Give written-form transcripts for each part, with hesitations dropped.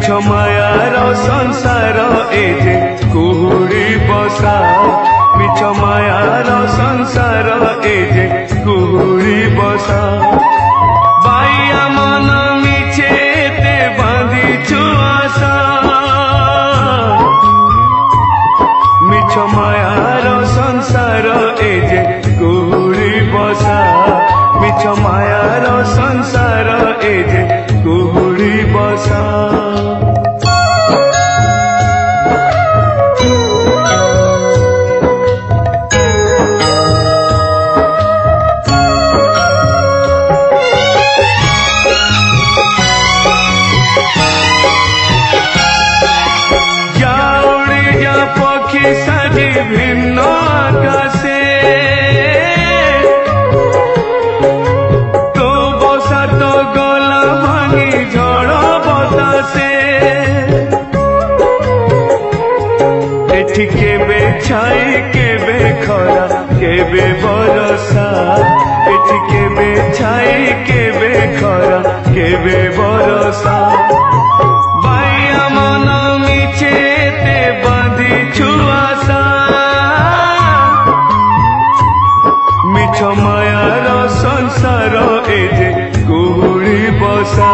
मिछ मायार संसार ए जे कुहुड़ी बसा मिछ मायार संसार ए जे कुहुड़ी बसा बाइया मन मिछे ते बांधी छुआसा मिछ मायार संसार ए जे कुहुड़ी बसा मिछ मायार संसार ए जे कुहुड़ी बसा साजी भिन्न आकाशे तो बसा तो गला भांगी झड़ बतासे एठी केबे छाई केबे खरा केबे बरसा एठी केबे छाई केबे खरा केबे बरसा बाइया मन मिछे ते बांधी छुआसा मिछ मायार संसार ए जे कुहुड़ी बसा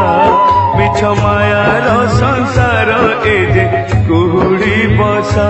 मिछ मायार संसार ए जे कुहुड़ी बसा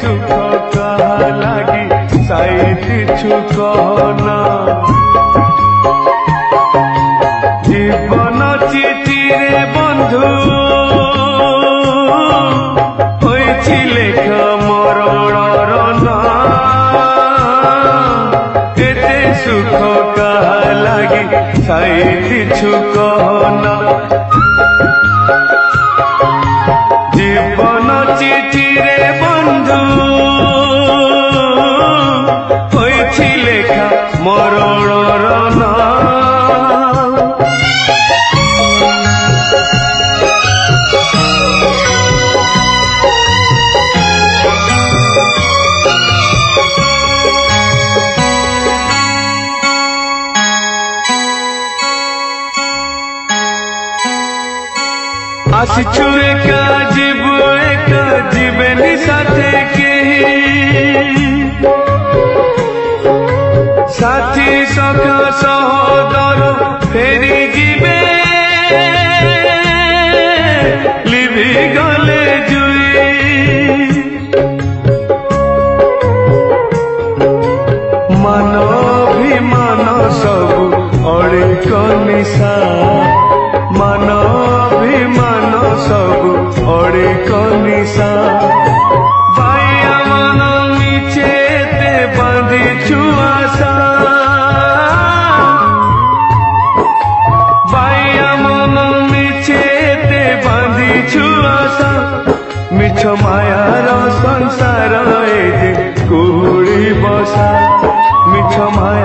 सुख कहा लागी साइती छुकना जीवन चिठी रे बंधु होइछि लेखा मरणर ना एते सुख कहा लागी साइती छुकना जीवन चिठी रे बंधु होइछि लेखा मरणर ना आसिछु एका जीवु एका जीवेनी साथे केही साथी सखा सहोदर फेरी जीवे लिभि गले जुई मान अभिमान सबु अड़िक निशा मान अभिमान सबु अड़िक निशा बाइया मन मिछे ते बांधी छुआसा बाइया मन मिछे ते बांधी छुआसा मिछ मायार संसार ए जे कुहुड़ी बसा मिछ माया